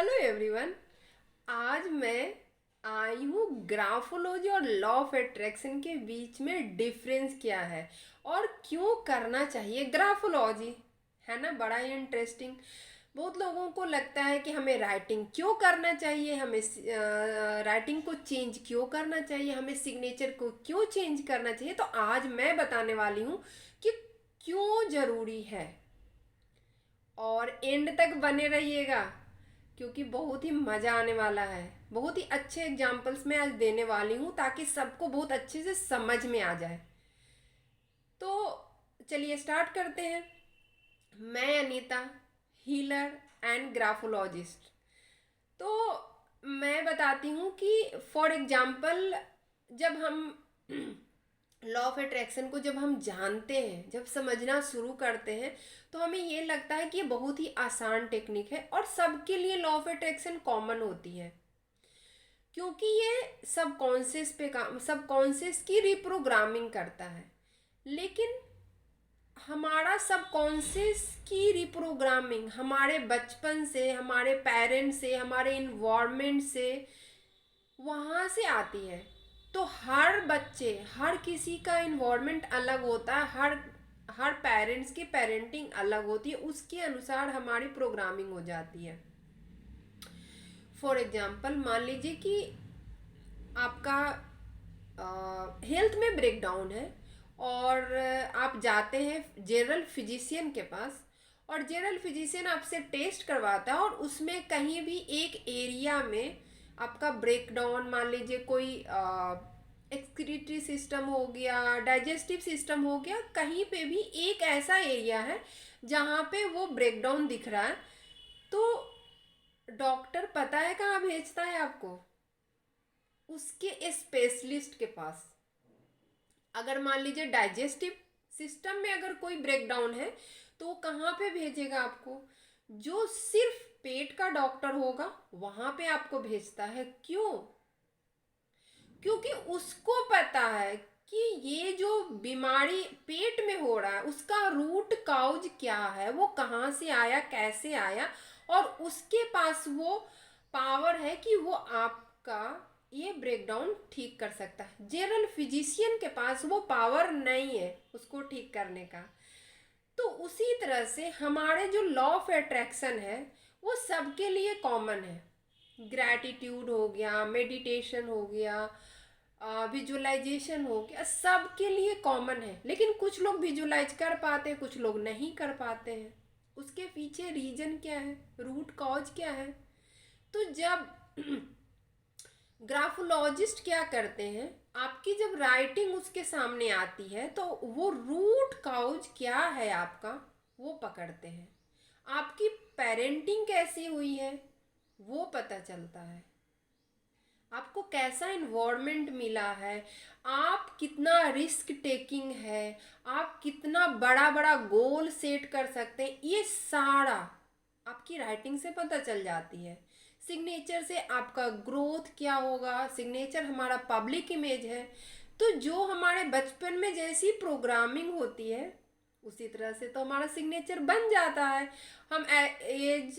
Hello everyone. आज मैं आई हूँ ग्राफोलॉजी और लॉ ऑफ अट्रैक्शन के बीच में डिफरेंस क्या है और क्यों करना चाहिए ग्राफोलॉजी। है ना, बड़ा ही इंटरेस्टिंग। बहुत लोगों को लगता है कि हमें राइटिंग क्यों करना चाहिए, हमें राइटिंग को चेंज क्यों करना चाहिए, हमें सिग्नेचर को क्यों चेंज करना चाहिए। तो आज मैं बताने वाली हूँ कि क्यों ज़रूरी है, और एंड तक बने रहिएगा क्योंकि बहुत ही मज़ा आने वाला है। बहुत ही अच्छे एग्जाम्पल्स मैं आज देने वाली हूँ ताकि सबको बहुत अच्छे से समझ में आ जाए। तो चलिए स्टार्ट करते हैं। मैं अनीता, हीलर एंड ग्राफोलॉजिस्ट। तो मैं बताती हूँ कि फॉर एग्जाम्पल, जब हम लॉ ऑफ अट्रैक्शन को जब हम जानते हैं, जब समझना शुरू करते हैं, तो हमें ये लगता है कि ये बहुत ही आसान टेक्निक है और सबके लिए लॉ ऑफ अट्रैक्शन कॉमन होती है, क्योंकि ये सबकॉन्शियस पे काम, सबकॉन्शियस की रिप्रोग्रामिंग करता है। लेकिन हमारा सबकॉन्शियस की रिप्रोग्रामिंग हमारे बचपन से, हमारे पेरेंट्स से, हमारे इन्वायरमेंट से वहाँ से आती है। तो हर बच्चे, हर किसी का इन्वायरमेंट अलग होता है, हर हर पेरेंट्स की पेरेंटिंग अलग होती है, उसके अनुसार हमारी प्रोग्रामिंग हो जाती है। फॉर एग्जाम्पल, मान लीजिए कि आपका हेल्थ में ब्रेकडाउन है और आप जाते हैं जनरल फिजिशियन के पास, और जनरल फिजिशियन आपसे टेस्ट करवाता है और उसमें कहीं भी एक एरिया में आपका ब्रेकडाउन, मान लीजिए कोई एक्सक्रीटरी सिस्टम हो गया, डाइजेस्टिव सिस्टम हो गया, कहीं पे भी एक ऐसा एरिया है जहाँ पे वो ब्रेकडाउन दिख रहा है, तो डॉक्टर पता है कहाँ भेजता है आपको? उसके स्पेशलिस्ट के पास। अगर मान लीजिए डाइजेस्टिव सिस्टम में अगर कोई ब्रेकडाउन है, तो वो कहाँ पे भेजेगा आपको? जो सिर्फ पेट का डॉक्टर होगा वहां पे आपको भेजता है। क्यों? क्योंकि उसको पता है कि ये जो बीमारी पेट में हो रहा है उसका रूट काउज क्या है, वो कहाँ से आया, कैसे आया, और उसके पास वो पावर है कि वो आपका ये ब्रेकडाउन ठीक कर सकता है। जनरल फिजिशियन के पास वो पावर नहीं है उसको ठीक करने का। तो उसी तरह से हमारे जो लॉ ऑफ अट्रैक्शन है वो सबके लिए कॉमन है। ग्रैटिट्यूड हो गया, मेडिटेशन हो गया, विजुअलाइजेशन हो गया, सबके लिए कॉमन है। लेकिन कुछ लोग विजुअलाइज कर पाते हैं, कुछ लोग नहीं कर पाते हैं। उसके पीछे रीजन क्या है, रूट कॉज क्या है? तो जब ग्राफोलॉजिस्ट क्या करते हैं, आपकी जब राइटिंग उसके सामने आती है तो वो रूट काउज क्या है आपका, वो पकड़ते हैं। आपकी पेरेंटिंग कैसी हुई है वो पता चलता है। आपको कैसा इन्वायरमेंट मिला है, आप कितना रिस्क टेकिंग है, आप कितना बड़ा बड़ा गोल सेट कर सकते हैं, ये सारा आपकी राइटिंग से पता चल जाती है। सिग्नेचर से आपका ग्रोथ क्या होगा, सिग्नेचर हमारा पब्लिक इमेज है। तो जो हमारे बचपन में जैसी प्रोग्रामिंग होती है उसी तरह से तो हमारा सिग्नेचर बन जाता है। हम एज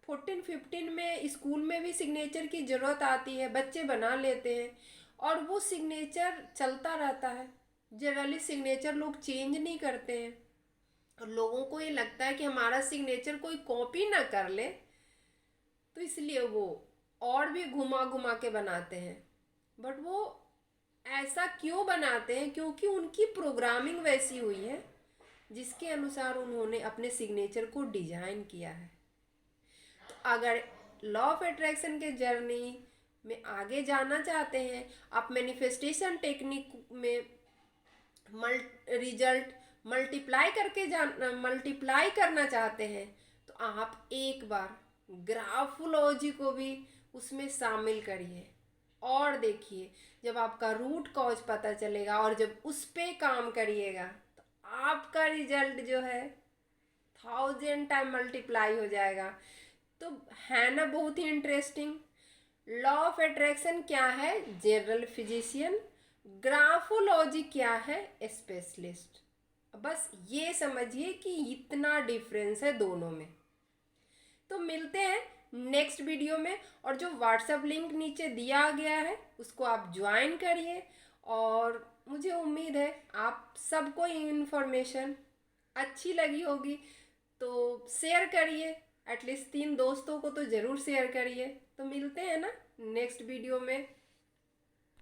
14-15 में स्कूल में भी सिग्नेचर की ज़रूरत आती है, बच्चे बना लेते हैं और वो सिग्नेचर चलता रहता है। जनरली सिग्नेचर लोग चेंज नहीं करते हैं और लोगों को ये लगता है कि हमारा सिग्नेचर कोई कॉपी ना कर ले, तो इसलिए वो और भी घुमा घुमा के बनाते हैं। बट वो ऐसा क्यों बनाते हैं? क्योंकि उनकी प्रोग्रामिंग वैसी हुई है जिसके अनुसार उन्होंने अपने सिग्नेचर को डिजाइन किया है। तो अगर लॉ ऑफ अट्रैक्शन के जर्नी में आगे जाना चाहते हैं, आप मैनिफेस्टेशन टेक्निक में रिजल्ट मल्टीप्लाई करना चाहते हैं, तो आप एक बार ग्राफोलॉजी को भी उसमें शामिल करिए और देखिए। जब आपका रूट कॉज पता चलेगा और जब उस पे काम करिएगा तो आपका रिजल्ट जो है 1000 टाइम मल्टीप्लाई हो जाएगा। तो है ना बहुत ही इंटरेस्टिंग। लॉ ऑफ अट्रैक्शन क्या है? General physician. ग्राफोलॉजी क्या है? स्पेशलिस्ट। बस ये समझिए कि इतना डिफरेंस है दोनों में। तो मिलते हैं नेक्स्ट वीडियो में। और जो व्हाट्सएप लिंक नीचे दिया गया है उसको आप ज्वाइन करिए। और मुझे उम्मीद है आप सबको ये इन्फॉर्मेशन अच्छी लगी होगी, तो शेयर करिए। एटलीस्ट 3 दोस्तों को तो ज़रूर शेयर करिए। तो मिलते हैं ना नेक्स्ट वीडियो में।